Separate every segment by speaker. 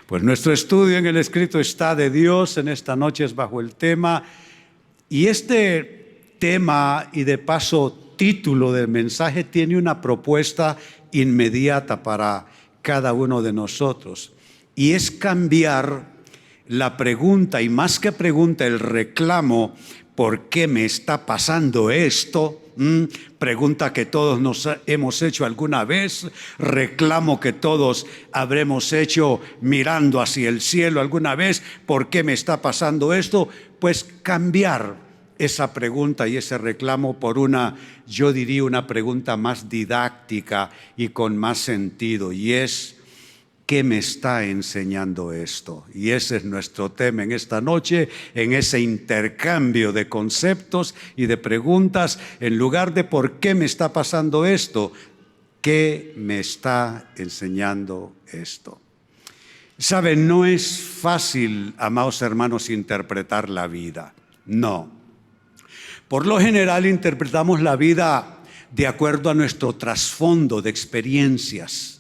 Speaker 1: Pues nuestro estudio en el escrito está de Dios en esta noche es bajo el tema, y este tema y de paso título del mensaje tiene una propuesta inmediata para cada uno de nosotros, y es cambiar la pregunta, y más que pregunta, el reclamo: ¿por qué me está pasando esto? Pregunta que todos nos hemos hecho alguna vez, reclamo que todos habremos hecho mirando hacia el cielo alguna vez: ¿por qué me está pasando esto? Pues cambiar esa pregunta y ese reclamo por una, yo diría, una pregunta más didáctica y con más sentido, y es: ¿qué me está enseñando esto? Y ese es nuestro tema en esta noche, en ese intercambio de conceptos y de preguntas. En lugar de ¿por qué me está pasando esto?, ¿qué me está enseñando esto? Saben, no es fácil, amados hermanos, interpretar la vida. No. Por lo general interpretamos la vida de acuerdo a nuestro trasfondo de experiencias.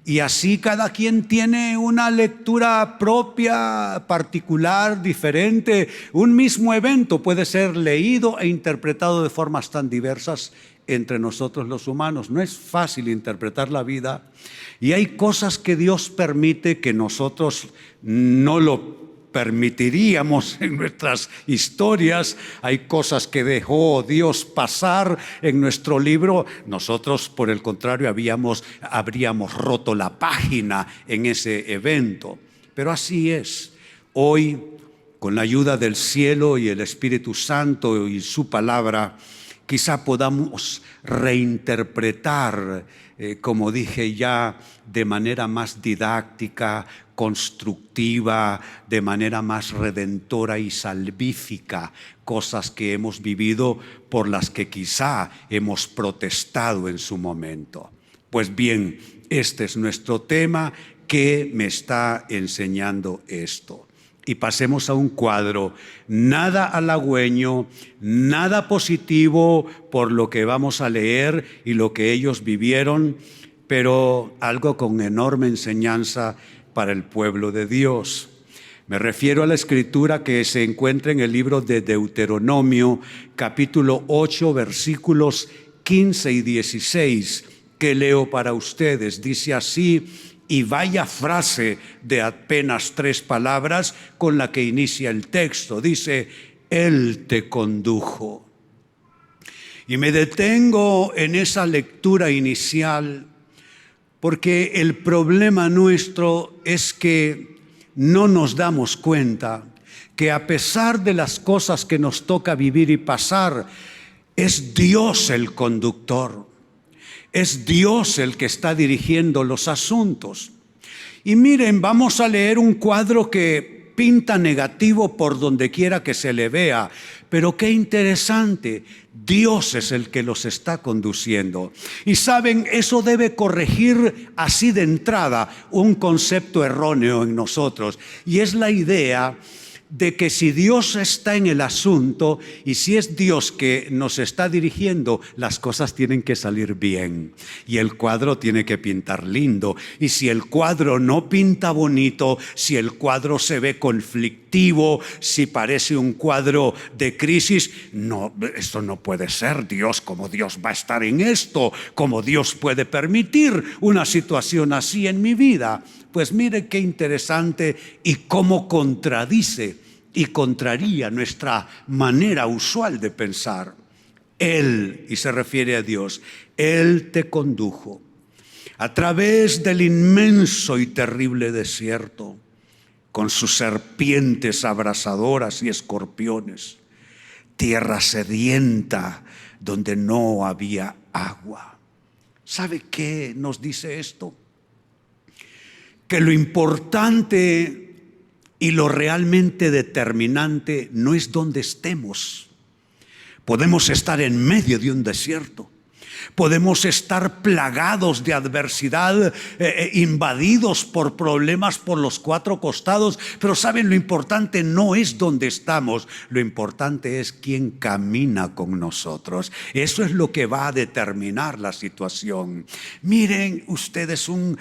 Speaker 1: Y así cada quien tiene una lectura propia, particular, diferente. Un mismo evento puede ser leído e interpretado de formas tan diversas entre nosotros los humanos. No es fácil interpretar la vida, y hay cosas que Dios permite que nosotros no lo permitiríamos en nuestras historias. Hay cosas que dejó Dios pasar en nuestro libro. Nosotros, por el contrario, habríamos roto la página en ese evento. Pero así es. Hoy, con la ayuda del cielo y el Espíritu Santo y su palabra, quizá podamos reinterpretar, como dije ya, de manera más didáctica, constructiva, de manera más redentora y salvífica, cosas que hemos vivido, por las que quizá hemos protestado en su momento. Pues bien, este es nuestro tema: ¿qué me está enseñando esto? Y pasemos a un cuadro nada halagüeño, nada positivo por lo que vamos a leer y lo que ellos vivieron, pero algo con enorme enseñanza para el pueblo de Dios. Me refiero a la escritura que se encuentra en el libro de Deuteronomio, capítulo 8, versículos 15 y 16, que leo para ustedes. Dice así, y vaya frase de apenas 3 palabras con la que inicia el texto. Dice: Él te condujo. Y me detengo en esa lectura inicial porque el problema nuestro es que no nos damos cuenta que, a pesar de las cosas que nos toca vivir y pasar, es Dios el conductor. Es Dios el que está dirigiendo los asuntos. Y miren, vamos a leer un cuadro que pinta negativo por donde quiera que se le vea, pero qué interesante, Dios es el que los está conduciendo. Y saben, eso debe corregir así de entrada un concepto erróneo en nosotros, y es la idea de que si Dios está en el asunto y si es Dios que nos está dirigiendo, las cosas tienen que salir bien y el cuadro tiene que pintar lindo. Y si el cuadro no pinta bonito, si el cuadro se ve conflictivo, si parece un cuadro de crisis, no, esto no puede ser Dios. ¿Cómo Dios va a estar en esto? ¿Cómo Dios puede permitir una situación así en mi vida? Pues mire qué interesante y cómo contradice y contraría nuestra manera usual de pensar. Él, y se refiere a Dios, Él te condujo a través del inmenso y terrible desierto, con sus serpientes abrasadoras y escorpiones, tierra sedienta donde no había agua. ¿Sabe qué nos dice esto? Que lo importante y lo realmente determinante no es dónde estemos. Podemos estar en medio de un desierto. Podemos estar plagados de adversidad, invadidos por problemas por los cuatro costados, pero saben, lo importante no es dónde estamos, lo importante es quién camina con nosotros. Eso es lo que va a determinar la situación. Miren ustedes un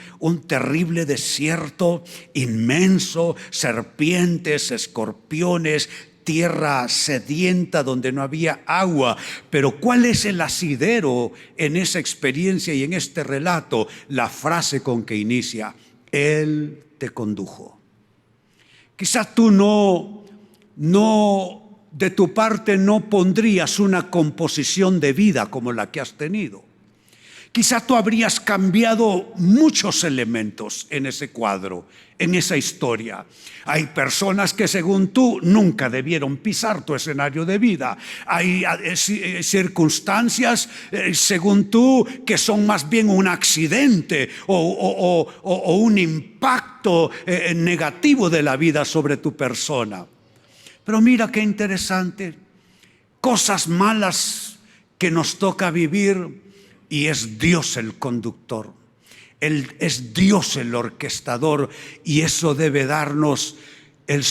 Speaker 1: terrible desierto inmenso, serpientes, escorpiones, tierra sedienta donde no había agua. Pero ¿cuál es el asidero en esa experiencia y en este relato? La frase con que inicia: Él te condujo. Quizás tú no de tu parte no pondrías una composición de vida como la que has tenido. Quizás tú habrías cambiado muchos elementos en ese cuadro, en esa historia. Hay personas que según tú nunca debieron pisar tu escenario de vida. Hay circunstancias según tú que son más bien un accidente o un impacto negativo de la vida sobre tu persona. Pero mira qué interesante. Cosas malas que nos toca vivir. Y es Dios el conductor, es Dios el orquestador, y eso debe darnos la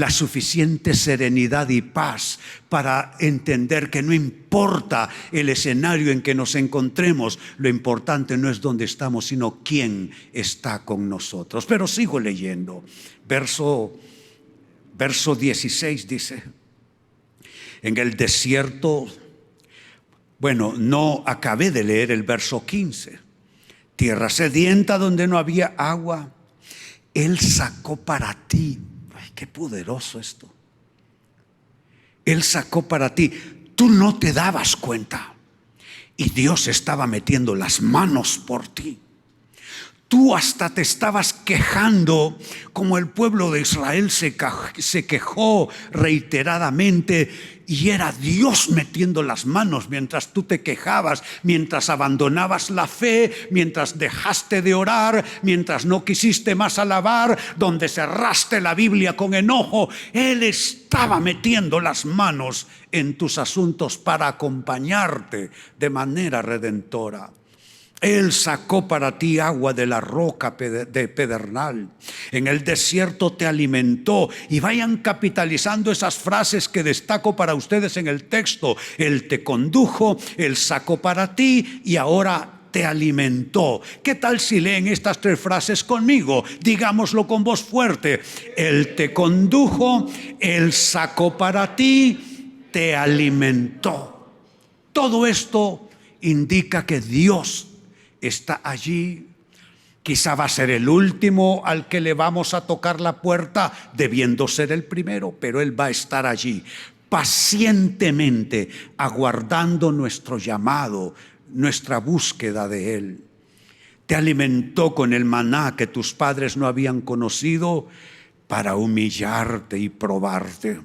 Speaker 1: suficiente serenidad y paz para entender que no importa el escenario en que nos encontremos, lo importante no es dónde estamos, sino quién está con nosotros. Pero sigo leyendo. Verso 16 dice: en el desierto. Bueno, no acabé de leer el verso 15. Tierra sedienta donde no había agua, Él sacó para ti. Ay, qué poderoso esto. Él sacó para ti. Tú no te dabas cuenta. Y Dios estaba metiendo las manos por ti. Tú hasta te estabas quejando, como el pueblo de Israel se quejó reiteradamente, y era Dios metiendo las manos mientras tú te quejabas, mientras abandonabas la fe, mientras dejaste de orar, mientras no quisiste más alabar, donde cerraste la Biblia con enojo. Él estaba metiendo las manos en tus asuntos para acompañarte de manera redentora. Él sacó para ti agua de la roca de pedernal. En el desierto te alimentó. Y vayan capitalizando esas frases que destaco para ustedes en el texto. Él te condujo, Él sacó para ti y ahora te alimentó. ¿Qué tal si leen estas tres frases conmigo? Digámoslo con voz fuerte. Él te condujo, Él sacó para ti, te alimentó. Todo esto indica que Dios está allí. Quizá va a ser el último al que le vamos a tocar la puerta, debiendo ser el primero, pero Él va a estar allí, pacientemente aguardando nuestro llamado, nuestra búsqueda de Él. Te alimentó con el maná que tus padres no habían conocido para humillarte y probarte.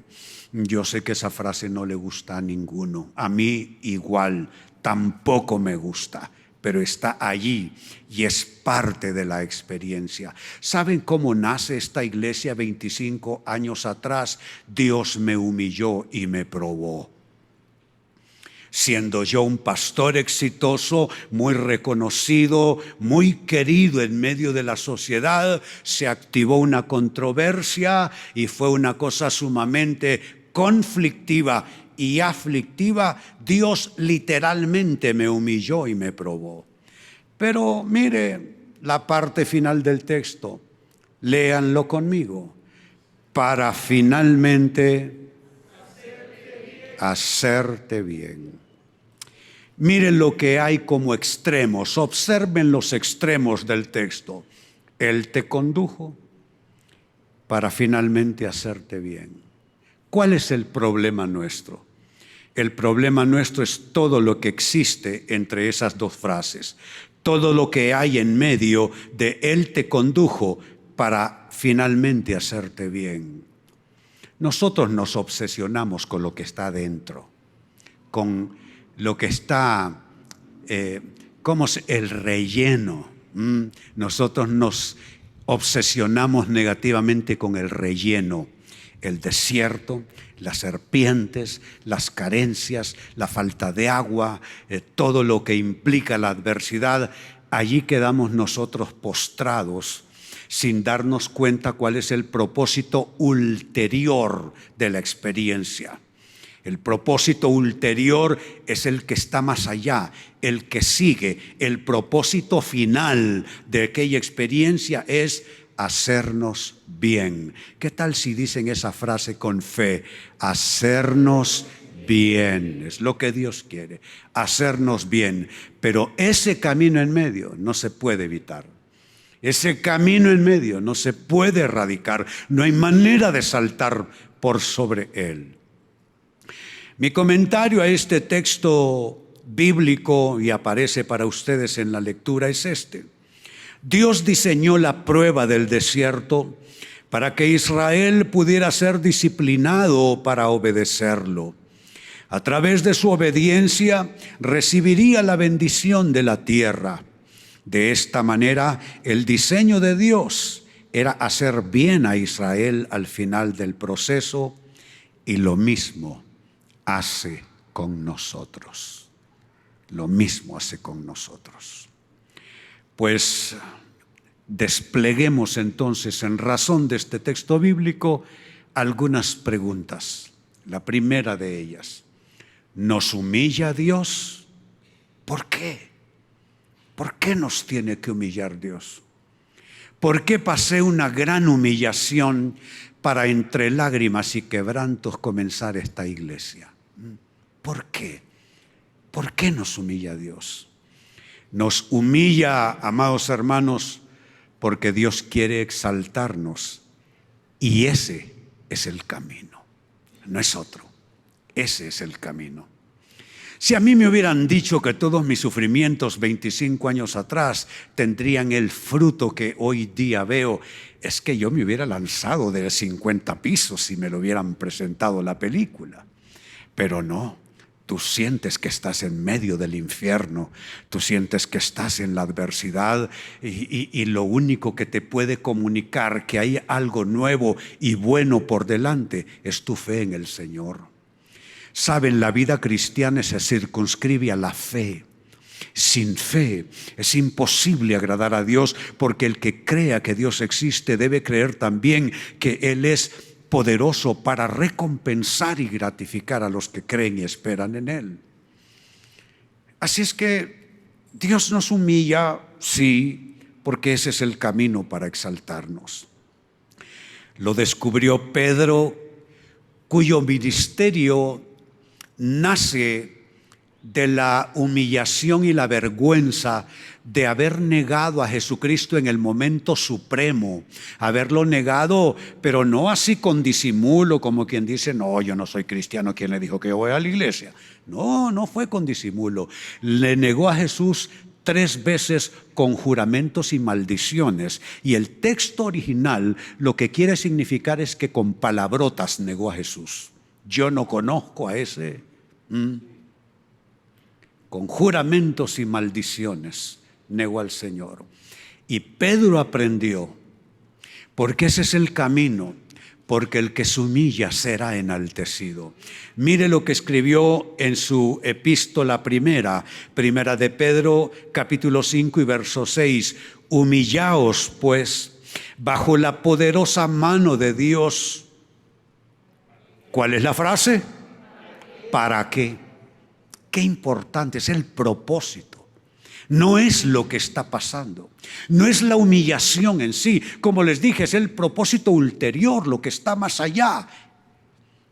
Speaker 1: Yo sé que esa frase no le gusta a ninguno, a mí igual, tampoco me gusta. Pero está allí y es parte de la experiencia. ¿Saben cómo nace esta iglesia 25 años atrás? Dios me humilló y me probó. Siendo yo un pastor exitoso, muy reconocido, muy querido en medio de la sociedad, se activó una controversia y fue una cosa sumamente conflictiva y aflictiva. Dios literalmente me humilló y me probó. Pero mire la parte final del texto, léanlo conmigo, para finalmente hacerte bien. Miren lo que hay como extremos, observen los extremos del texto. Él te condujo para finalmente hacerte bien. ¿Cuál es el problema nuestro? El problema nuestro es todo lo que existe entre esas dos frases, todo lo que hay en medio de Él te condujo para finalmente hacerte bien. Nosotros nos obsesionamos con lo que está adentro, con lo que está, el relleno. Nosotros nos obsesionamos negativamente con el relleno. El desierto, las serpientes, las carencias, la falta de agua, todo lo que implica la adversidad, allí quedamos nosotros postrados sin darnos cuenta cuál es el propósito ulterior de la experiencia. El propósito ulterior es el que está más allá, el que sigue. El propósito final de aquella experiencia es hacernos bien. ¿Qué tal si dicen esa frase con fe? Hacernos bien. Es lo que Dios quiere, hacernos bien. Pero ese camino en medio no se puede evitar. Ese camino en medio no se puede erradicar. No hay manera de saltar por sobre él. Mi comentario a este texto bíblico, y aparece para ustedes en la lectura, es este. Dios diseñó la prueba del desierto para que Israel pudiera ser disciplinado para obedecerlo. A través de su obediencia recibiría la bendición de la tierra. De esta manera, el diseño de Dios era hacer bien a Israel al final del proceso, y lo mismo hace con nosotros. Lo mismo hace con nosotros. Pues despleguemos entonces, en razón de este texto bíblico, algunas preguntas. La primera de ellas: ¿nos humilla Dios? ¿Por qué? ¿Por qué nos tiene que humillar Dios? ¿Por qué pasé una gran humillación para entre lágrimas y quebrantos comenzar esta iglesia? ¿Por qué? ¿Por qué nos humilla Dios? Nos humilla, amados hermanos, porque Dios quiere exaltarnos, y ese es el camino, no es otro. Ese es el camino. Si a mí me hubieran dicho que todos mis sufrimientos 25 años atrás tendrían el fruto que hoy día veo, es que yo me hubiera lanzado de 50 pisos si me lo hubieran presentado la película. Pero no, tú sientes que estás en medio del infierno, tú sientes que estás en la adversidad, y lo único que te puede comunicar que hay algo nuevo y bueno por delante es tu fe en el Señor. Saben, la vida cristiana se circunscribe a la fe. Sin fe es imposible agradar a Dios, porque el que crea que Dios existe debe creer también que Él es poderoso para recompensar y gratificar a los que creen y esperan en Él. Así es que Dios nos humilla, sí, porque ese es el camino para exaltarnos. Lo descubrió Pedro, cuyo ministerio nace de la humillación y la vergüenza de haber negado a Jesucristo en el momento supremo, haberlo negado, pero no así con disimulo, como quien dice, no, yo no soy cristiano, ¿quién le dijo que yo voy a la iglesia? No, no fue con disimulo. Le negó a Jesús 3 veces con juramentos y maldiciones, y el texto original lo que quiere significar es que con palabrotas negó a Jesús. Yo no conozco a ese. Con juramentos y maldiciones negó al Señor. Y Pedro aprendió, porque ese es el camino, porque el que se humilla será enaltecido. Mire lo que escribió en su epístola primera de Pedro, capítulo 5 y verso 6. Humillaos pues bajo la poderosa mano de Dios. ¿Cuál es la frase? ¿Para qué? Qué importante es el propósito. No es lo que está pasando, no es la humillación en sí. Como les dije, es el propósito ulterior, lo que está más allá.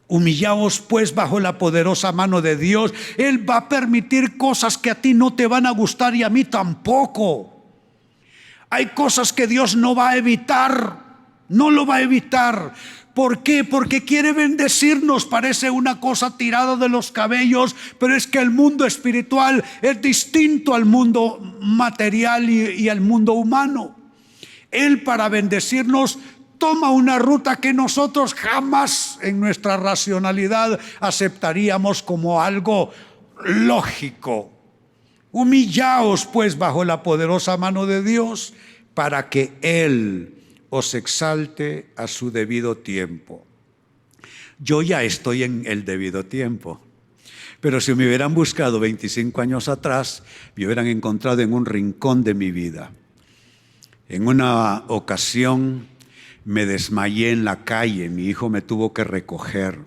Speaker 1: Humillaos pues bajo la poderosa mano de Dios. Él va a permitir cosas que a ti no te van a gustar y a mí tampoco. Hay cosas que Dios no va a evitar, no lo va a evitar. ¿Por qué? Porque quiere bendecirnos. Parece una cosa tirada de los cabellos, pero es que el mundo espiritual es distinto al mundo material y al mundo humano. Él, para bendecirnos, toma una ruta que nosotros jamás en nuestra racionalidad aceptaríamos como algo lógico. Humillaos pues bajo la poderosa mano de Dios, para que Él os exalte a su debido tiempo. Yo ya estoy en el debido tiempo. Pero si me hubieran buscado 25 años atrás, me hubieran encontrado en un rincón de mi vida. En una ocasión me desmayé en la calle, mi hijo me tuvo que recoger,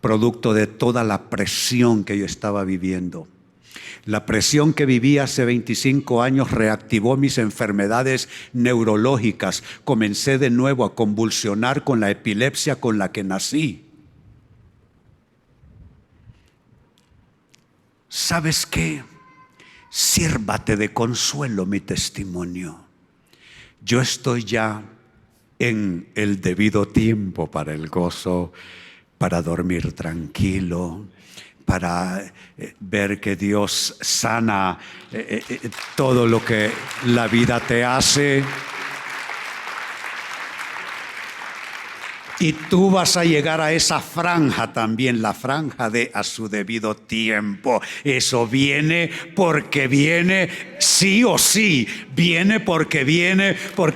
Speaker 1: producto de toda la presión que yo estaba viviendo. La presión que viví hace 25 años reactivó mis enfermedades neurológicas. Comencé de nuevo a convulsionar con la epilepsia con la que nací. ¿Sabes qué? Sírvate de consuelo mi testimonio. Yo estoy ya en el debido tiempo para el gozo, para dormir tranquilo, para ver que Dios sana todo lo que la vida te hace. Y tú vas a llegar a esa franja también, la franja de a su debido tiempo. Eso viene porque viene, sí o sí. Viene porque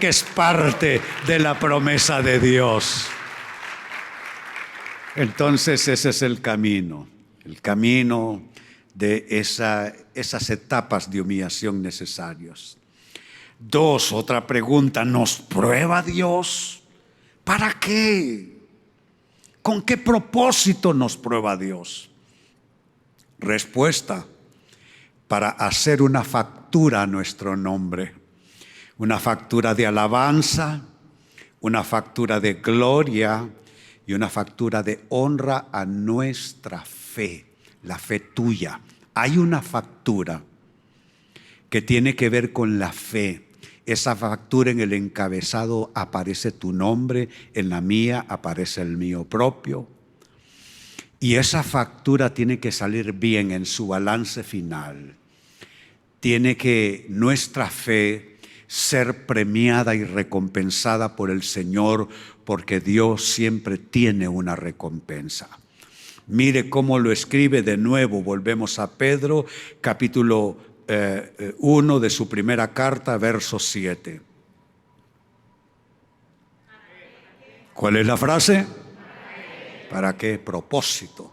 Speaker 1: es parte de la promesa de Dios. Entonces ese es el camino de esas etapas de humillación necesarios. 2, otra pregunta, ¿nos prueba Dios? ¿Para qué? ¿Con qué propósito nos prueba Dios? Respuesta: para hacer una factura a nuestro nombre, una factura de alabanza, una factura de gloria y una factura de honra a nuestra fe, la fe tuya. Hay una factura que tiene que ver con la fe. Esa factura, en el encabezado aparece tu nombre, en la mía aparece el mío propio. Y esa factura tiene que salir bien en su balance final. Tiene que nuestra fe ser premiada y recompensada por el Señor, porque Dios siempre tiene una recompensa. Mire cómo lo escribe de nuevo. Volvemos a Pedro, capítulo 1 de su primera carta, verso 7. ¿Cuál es la frase? ¿Para qué? Propósito.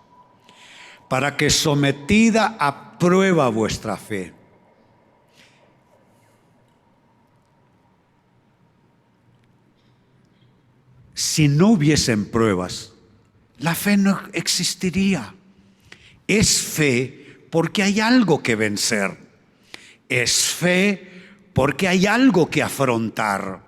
Speaker 1: Para que sometida a prueba vuestra fe. Si no hubiesen pruebas, la fe no existiría. Es fe porque hay algo que vencer. Es fe porque hay algo que afrontar.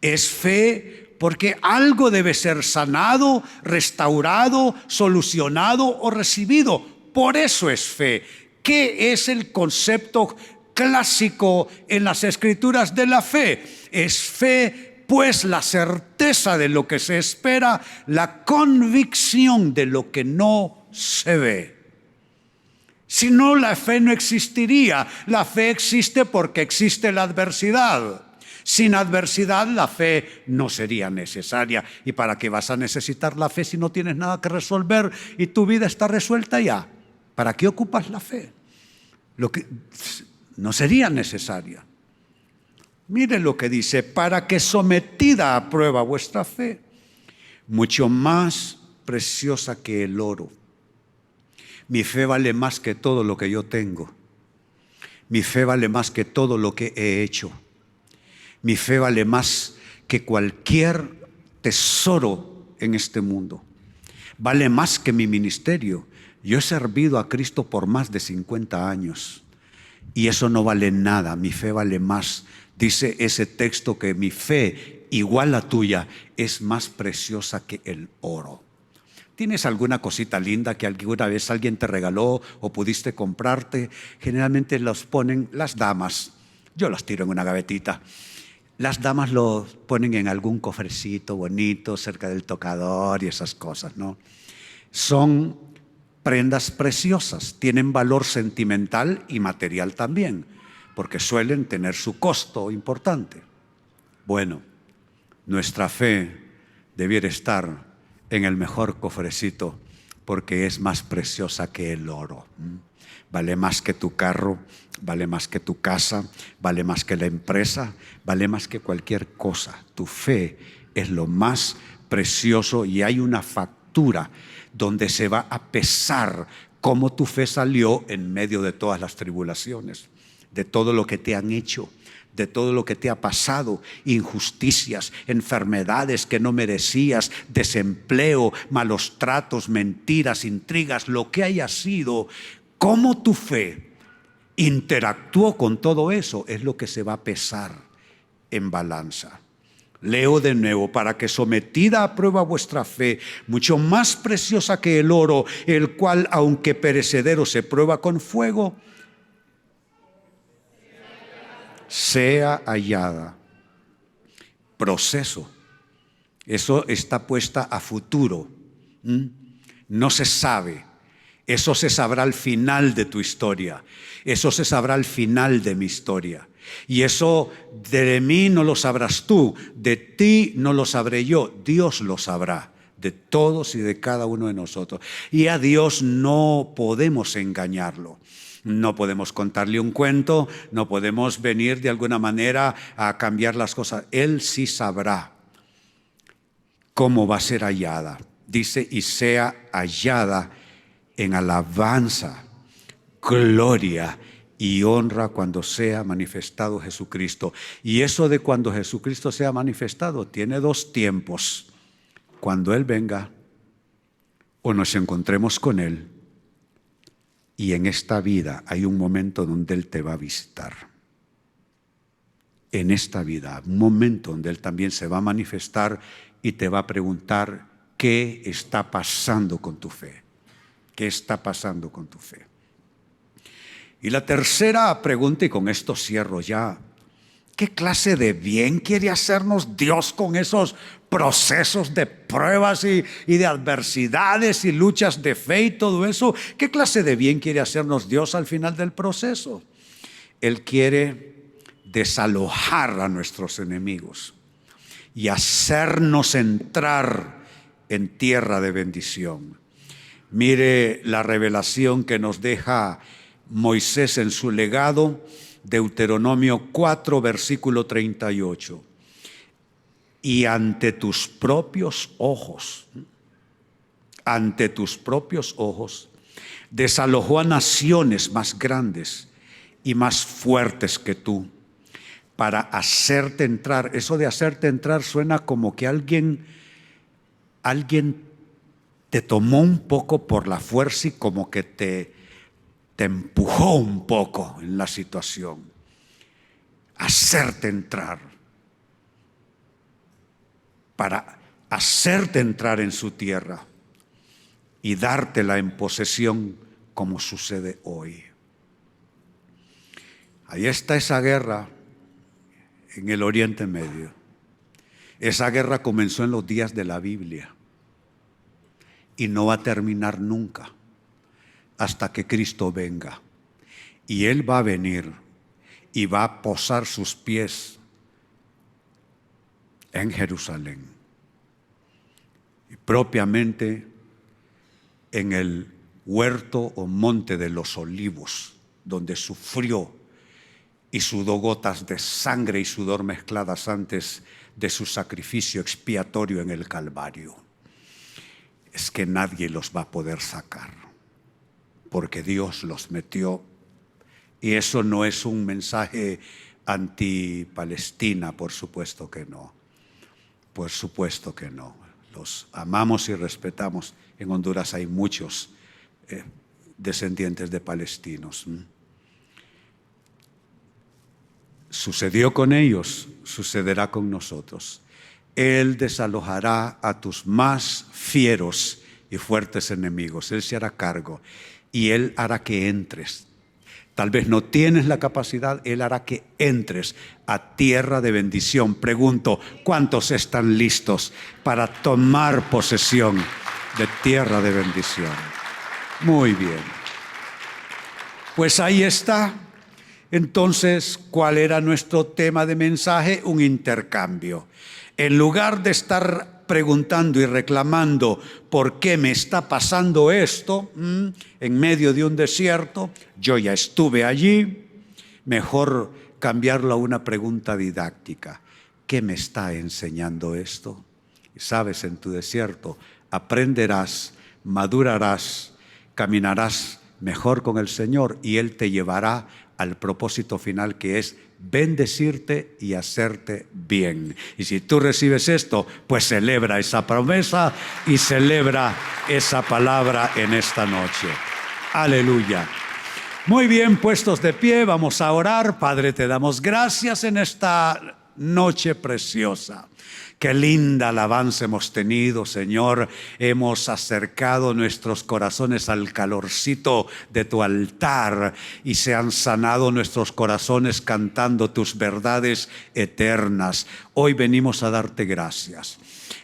Speaker 1: Es fe porque algo debe ser sanado, restaurado, solucionado o recibido. Por eso es fe. ¿Qué es el concepto clásico en las Escrituras de la fe? Es fe, pues, la certeza de lo que se espera, la convicción de lo que no se ve. Si no, la fe no existiría. La fe existe porque existe la adversidad. Sin adversidad, la fe no sería necesaria. ¿Y para qué vas a necesitar la fe si no tienes nada que resolver y tu vida está resuelta ya? ¿Para qué ocupas la fe? Lo que no sería necesaria. Mire lo que dice: para que sometida a prueba vuestra fe, mucho más preciosa que el oro. Mi fe vale más que todo lo que yo tengo. Mi fe vale más que todo lo que he hecho. Mi fe vale más que cualquier tesoro en este mundo. Vale más que mi ministerio. Yo he servido a Cristo por más de 50 años y eso no vale nada. Mi fe vale más. Dice ese texto que mi fe, igual a tuya, es más preciosa que el oro. ¿Tienes alguna cosita linda que alguna vez alguien te regaló o pudiste comprarte? Generalmente los ponen las damas. Yo los tiro en una gavetita. Las damas los ponen en algún cofrecito bonito cerca del tocador y esas cosas, ¿no? Son prendas preciosas, tienen valor sentimental y material también, porque suelen tener su costo importante. Bueno, nuestra fe debiera estar en el mejor cofrecito, porque es más preciosa que el oro. Vale más que tu carro, vale más que tu casa, vale más que la empresa, vale más que cualquier cosa. Tu fe es lo más precioso y hay una factura factura donde se va a pesar cómo tu fe salió en medio de todas las tribulaciones, de todo lo que te han hecho, de todo lo que te ha pasado, injusticias, enfermedades que no merecías, desempleo, malos tratos, mentiras, intrigas, lo que haya sido. Cómo tu fe interactuó con todo eso es lo que se va a pesar en balanza. Leo de nuevo: para que sometida a prueba vuestra fe, mucho más preciosa que el oro, el cual aunque perecedero se prueba con fuego, sea hallada. Proceso. Eso está puesta a futuro. No se sabe. Eso se sabrá al final de tu historia. Eso se sabrá al final de mi historia. Y eso de mí no lo sabrás tú, de ti no lo sabré yo, Dios lo sabrá, de todos y de cada uno de nosotros. Y a Dios no podemos engañarlo. No podemos contarle un cuento, no podemos venir de alguna manera a cambiar las cosas. Él sí sabrá cómo va a ser hallada. Dice: y sea hallada en alabanza, gloria y honra cuando sea manifestado Jesucristo. Y eso de cuando Jesucristo sea manifestado tiene dos tiempos: cuando Él venga o nos encontremos con Él. Y en esta vida hay un momento donde Él te va a visitar. En esta vida, un momento donde Él también se va a manifestar y te va a preguntar: ¿qué está pasando con tu fe? ¿Qué está pasando con tu fe? Y la tercera pregunta, y con esto cierro ya: ¿qué clase de bien quiere hacernos Dios con esos procesos de pruebas y de adversidades y luchas de fe y todo eso? ¿Qué clase de bien quiere hacernos Dios al final del proceso? Él quiere desalojar a nuestros enemigos y hacernos entrar en tierra de bendición. Mire la revelación que nos deja Moisés en su legado, Deuteronomio 4, versículo 38. Y ante tus propios ojos, desalojó a naciones más grandes y más fuertes que tú, para hacerte entrar. Eso de hacerte entrar suena como que alguien te tomó un poco por la fuerza y como que te empujó un poco en la situación. Hacerte entrar. Para hacerte entrar en su tierra y dártela en posesión, como sucede hoy. Ahí está esa guerra en el Oriente Medio. Esa guerra comenzó en los días de la Biblia y no va a terminar nunca hasta que Cristo venga. Y Él va a venir y va a posar sus pies en Jerusalén, y propiamente en el huerto o monte de los olivos, donde sufrió y sudó gotas de sangre y sudor mezcladas antes de su sacrificio expiatorio en el Calvario. Es que nadie los va a poder sacar, porque Dios los metió. Y eso no es un mensaje anti-Palestina, por supuesto que no. Por supuesto que no. Los amamos y respetamos. En Honduras hay muchos descendientes de palestinos. Sucedió con ellos, sucederá con nosotros. Él desalojará a tus más fieros y fuertes enemigos. Él se hará cargo y Él hará que entres. Tal vez no tienes la capacidad, Él hará que entres a tierra de bendición. Pregunto: ¿cuántos están listos para tomar posesión de tierra de bendición? Muy bien. Pues ahí está. Entonces, ¿cuál era nuestro tema de mensaje? Un intercambio. En lugar de estar preguntando y reclamando por qué me está pasando esto en medio de un desierto, yo ya estuve allí, mejor cambiarlo a una pregunta didáctica. ¿Qué me está enseñando esto? Y sabes, en tu desierto aprenderás, madurarás, caminarás mejor con el Señor y Él te llevará al propósito final, que es bendecirte y hacerte bien. Y si tú recibes esto, pues celebra esa promesa y celebra esa palabra en esta noche. Aleluya. Muy bien, puestos de pie, vamos a orar. Padre, te damos gracias en esta noche preciosa. Qué linda alabanza hemos tenido, Señor. Hemos acercado nuestros corazones al calorcito de tu altar y se han sanado nuestros corazones cantando tus verdades eternas. Hoy venimos a darte gracias.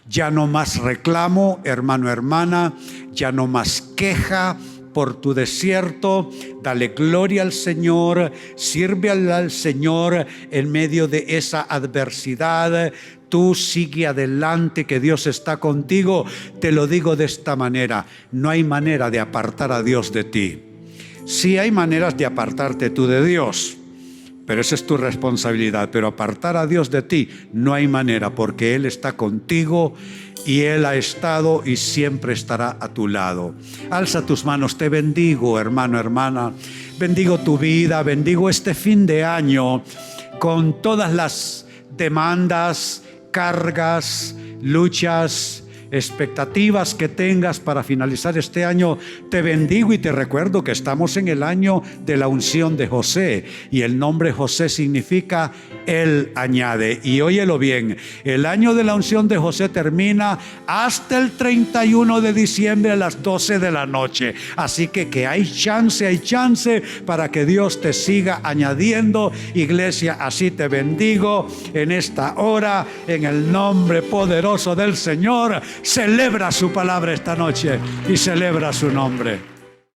Speaker 1: Ya no más reclamo, hermano, hermana, ya no más queja por tu desierto. Dale gloria al Señor, sirve al Señor en medio de esa adversidad. Tú sigue adelante, que Dios está contigo. Te lo digo de esta manera: no hay manera de apartar a Dios de ti. Sí hay maneras de apartarte tú de Dios, pero esa es tu responsabilidad. Pero apartar a Dios de ti no hay manera, porque Él está contigo y Él ha estado y siempre estará a tu lado. Alza tus manos. Te bendigo, hermano, hermana. Bendigo tu vida, bendigo este fin de año con todas las demandas, cargas, luchas, expectativas que tengas para finalizar este año. Te bendigo y te recuerdo que estamos en el año de la unción de José, y el nombre José significa Él añade. Y óyelo bien, el año de la unción de José termina hasta el 31 de diciembre a las 12 de la noche. Así que hay chance para que Dios te siga añadiendo. Iglesia, así te bendigo en esta hora, en el nombre poderoso del Señor. Celebra su palabra esta noche y celebra su nombre.